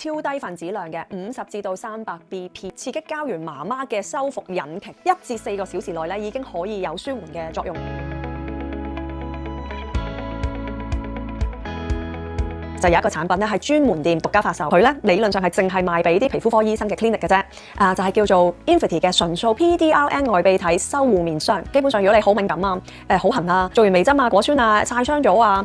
超低分子量嘅50至到300 BP， 刺激膠原媽媽嘅修復引擎，1至4個小時內咧已經可以有舒緩嘅作用。就有一個產品咧係專門店獨家發售，佢咧理論上係淨係賣俾啲皮膚科醫生嘅 clinic 嘅啫。就係叫做 Infinity 嘅純素 PDRN 外泌體修護面霜。基本上如果你好敏感啊、好痕啊、做完微針啊、果酸啊、曬傷咗啊、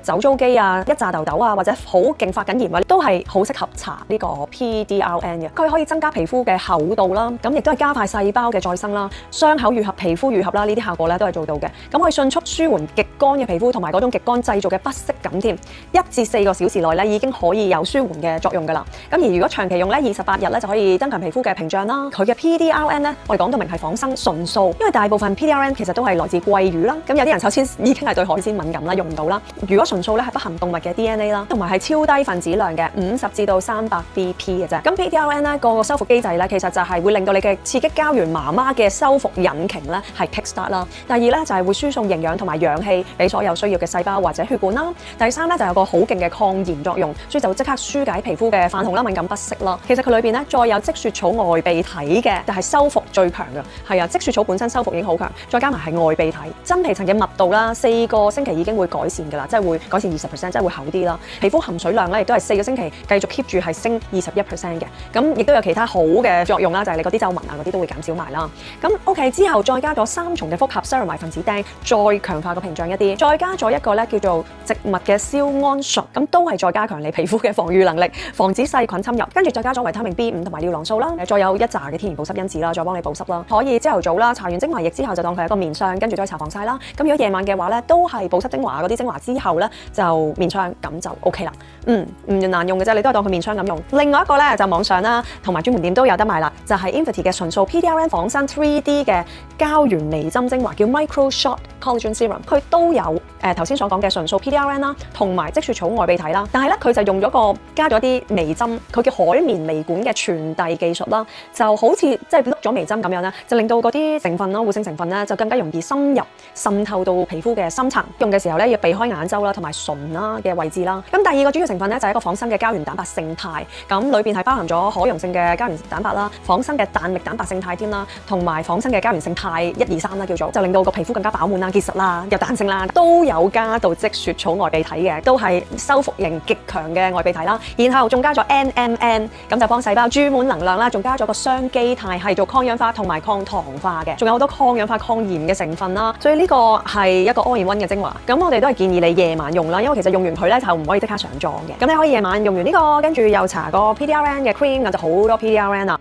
酒糟肌啊、一紮痘痘啊，或者好勁發緊炎啊，都係好適合搽呢個 PDRN 嘅。佢可以增加皮膚嘅厚度啦，咁亦都係加快細胞嘅再生啦、傷口愈合、皮膚愈合啦，呢啲效果咧都係做到嘅。咁可以迅速舒緩極乾嘅皮膚同埋嗰種極乾製造嘅不適感添。1至4個小時內咧已經可以有舒緩嘅作用㗎啦。咁而如果長期用咧28日咧就可以增強皮膚嘅屏障啦。佢嘅 PDRN 咧，我哋講到明係仿生純素，因為大部分 PDRN 其實都係來自鮭魚啦。咁有啲人首先已經係對海鮮敏感啦，用唔到啦。如果純素咧係不含動物嘅 DNA 啦，同埋係超低分子量嘅50至到300 BP 嘅啫。咁 PDRN 咧個修復機制咧，其實就係會令到你嘅刺激膠原媽媽嘅修復引擎咧係 kickstart 啦。第二咧就係會輸送營養同埋氧氣俾所有需要嘅細胞或者血管啦。第三咧就有個好勁嘅抗炎作用，所以就即刻疏解皮膚嘅泛紅啦、敏感不適啦。其實佢裏邊咧再有積雪草外泌體嘅，就係修復最強嘅。係啊，積雪草本身修復已經好強，再加埋係外泌體，真皮層嘅密度啦，4個星期已經會改善㗎啦，即係會改善20%，即係會厚啲啦。皮膚含水量咧亦都係4個星期繼續 keep 住係升21%嘅。咁亦都有其他好嘅作用啦，就係你嗰啲皺紋啊嗰啲都會減少埋啦。咁 OK 之後再加咗3重嘅複合 ceramide 分子釘，再強化個屏障一啲，再加咗一個咧叫做植物嘅硝胺醇，咁都係再加強你皮膚嘅防禦能力，防止細菌侵入。跟住再加咗維他命 B5 同埋尿囊素啦，再有一紮嘅天然保濕因子啦，再幫你保濕啦。可以朝頭早啦，搽完精華液之後就當佢係一個面霜，跟住再搽防曬啦。咁如果夜晚嘅話咧，都係保濕精華嗰啲精華之後咧就面霜，咁就 OK 啦。唔難用嘅啫，你都係當佢面霜咁用。另外一個咧就網上啦，同埋專門店都有得賣啦，就係 Infinity 嘅純素 PDRN 仿生 3D 嘅膠原微針精華，叫 Micro Shot Collagen Serum。佢都有頭先所講嘅純素 PDRN 啦，同埋積雪草外泌體啦。但係咧佢就用咗個加咗啲微針，佢叫海綿微管嘅傳遞技術啦，就好似即係碌咗微針咁樣咧，就令到嗰啲成分啦、活性成分咧就更加容易深入滲透到皮膚嘅深層。用嘅時候咧要避開眼周啦同埋唇啦嘅位置啦。咁第二個主要成分咧就係一個仿生嘅膠原蛋白勝肽，咁裏邊係包含咗可溶性嘅膠原蛋白啦、仿生嘅彈力蛋白勝肽添啦，同埋仿生嘅膠原勝肽1、2、3啦叫做，就令到個皮膚更加飽滿啦、結實啦、有彈性啦，都有加到積雪草外泌體嘅，都係修復型極強嘅外泌體啦。然後仲加咗 NMN， 咁就幫細胞注滿能量啦，仲加咗個雙基肽係做抗氧化同埋抗糖化嘅，仲有好多抗氧化抗炎嘅成分啦。所以呢個係一個 all-in-one 嘅精華。咁我哋都係建議你夜晚用啦，因為其實用完佢咧就唔可以即刻上妝嘅。咁你可以夜晚用完呢個，跟住又搽個 PDRN 嘅 cream，咁就好多 PDRN 啦。